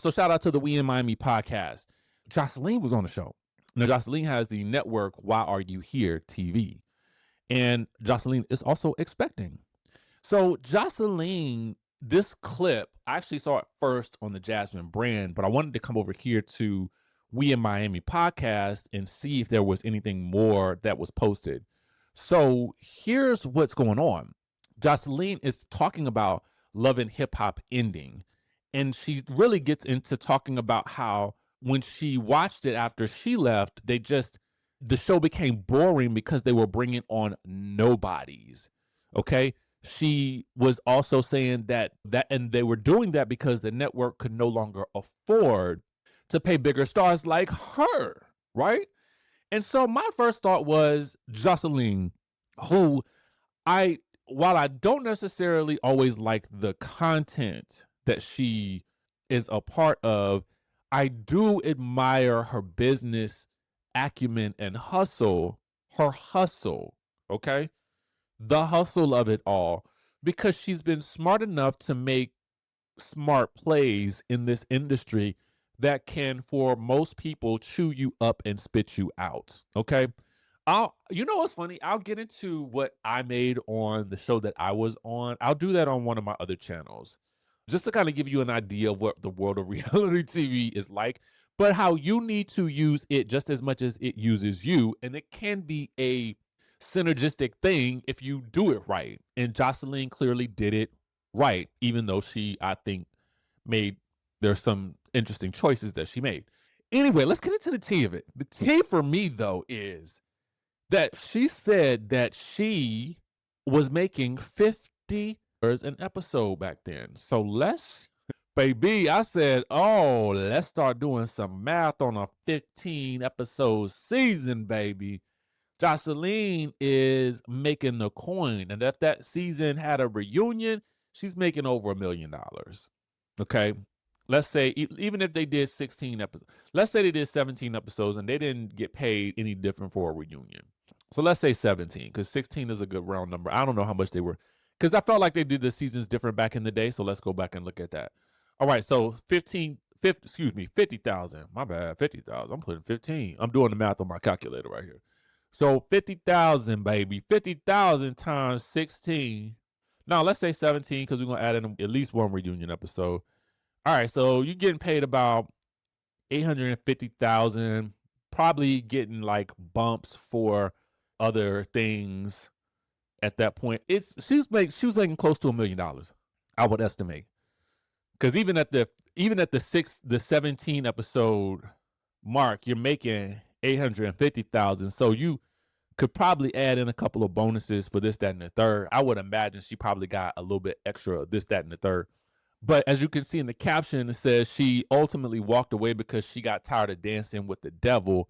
So shout out to the We in Miami podcast. Joseline was on the show. Now, Joseline has the network Why Are You Here TV. And Joseline is also expecting. So Joseline, this clip, I actually saw it first on the Jasmine brand, but I wanted to come over here to We in Miami podcast and see if there was anything more that was posted. So here's what's going on. Joseline is talking about Love and Hip Hop ending. And she really gets into talking about how when she watched it after she left, the show became boring because they were bringing on nobodies. Okay. She was also saying and they were doing that because the network could no longer afford to pay bigger stars like her. Right. And so my first thought was Joseline, who while I don't necessarily always like the content that she is a part of, I do admire her business acumen and her hustle, okay? The hustle of it all, because she's been smart enough to make smart plays in this industry that can, for most people, chew you up and spit you out, okay? You know what's funny? I'll get into what I made on the show that I was on. I'll do that on one of my other channels, just to kind of give you an idea of what the world of reality TV is like, but how you need to use it just as much as it uses you. And it can be a synergistic thing if you do it right. And Joseline clearly did it right, even though I think, there's some interesting choices that she made. Anyway, let's get into the tea of it. The tea for me, though, is that she said that she was making $50 an episode back then. So baby, I said, let's start doing some math on a 15 episode season, baby. Joseline is making the coin. And if that season had a reunion, she's making over $1 million. Okay. Let's say, even if they did 16 episodes, let's say they did 17 episodes and they didn't get paid any different for a reunion. So let's say 17, because 16 is a good round number. I don't know how much they were, because I felt like they did the seasons different back in the day. So let's go back and look at that. All right. So 50,000. My bad. 50,000. I'm putting 15. I'm doing the math on my calculator right here. So 50,000, baby. 50,000 times 16. Now let's say 17, because we're going to add in at least one reunion episode. All right, so you're getting paid about $850,000, probably getting like bumps for other things at that point. She was making close to $1 million, I would estimate. Because even at the 17 episode mark, you're making $850,000. So you could probably add in a couple of bonuses for this, that, and the third. I would imagine she probably got a little bit extra of this, that, and the third. But as you can see in the caption, it says she ultimately walked away because she got tired of dancing with the devil,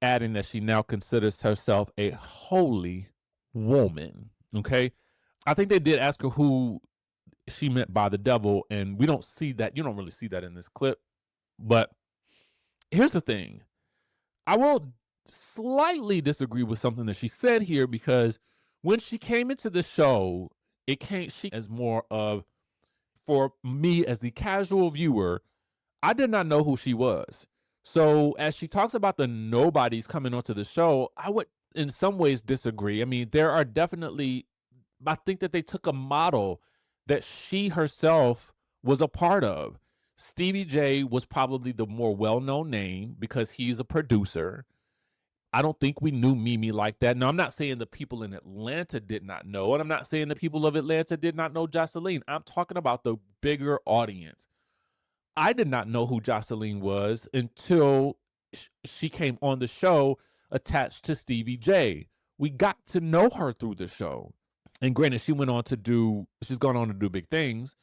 adding that she now considers herself a holy woman. Okay. I think they did ask her who she meant by the devil, and we don't see that. You don't really see that in this clip. But here's the thing. I will slightly disagree with something that she said here, because when she came into the show, she as more of, for me as the casual viewer, I did not know who she was. So as she talks about the nobodies coming onto the show, I would in some ways disagree. I mean, there are definitely, I think that they took a model that she herself was a part of. Stevie J was probably the more well-known name because he's a producer. I don't think we knew Mimi like that. Now, I'm not saying the people in Atlanta did not know, and I'm not saying the people of Atlanta did not know Joseline. I'm talking about the bigger audience. I did not know who Joseline was until she came on the show attached to Stevie J. We got to know her through the show. And granted, she's gone on to do big things,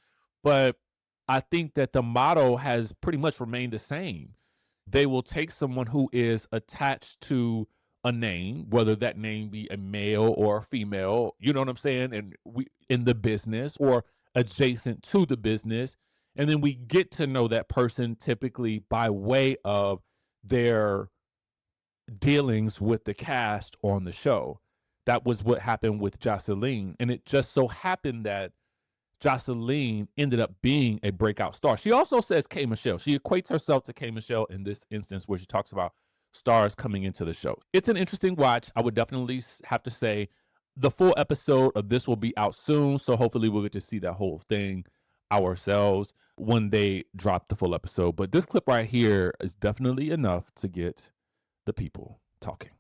but I think that the motto has pretty much remained the same. They will take someone who is attached to a name, whether that name be a male or a female, you know what I'm saying? And we in the business or adjacent to the business. And then we get to know that person typically by way of their dealings with the cast on the show. That was what happened with Joseline. And it just so happened that Joseline ended up being a breakout star. She also says K. Michelle. She equates herself to K. Michelle in this instance where she talks about stars coming into the show. It's an interesting watch. I would definitely have to say the full episode of this will be out soon. So hopefully we'll get to see that whole thing ourselves when they drop the full episode. But this clip right here is definitely enough to get the people talking.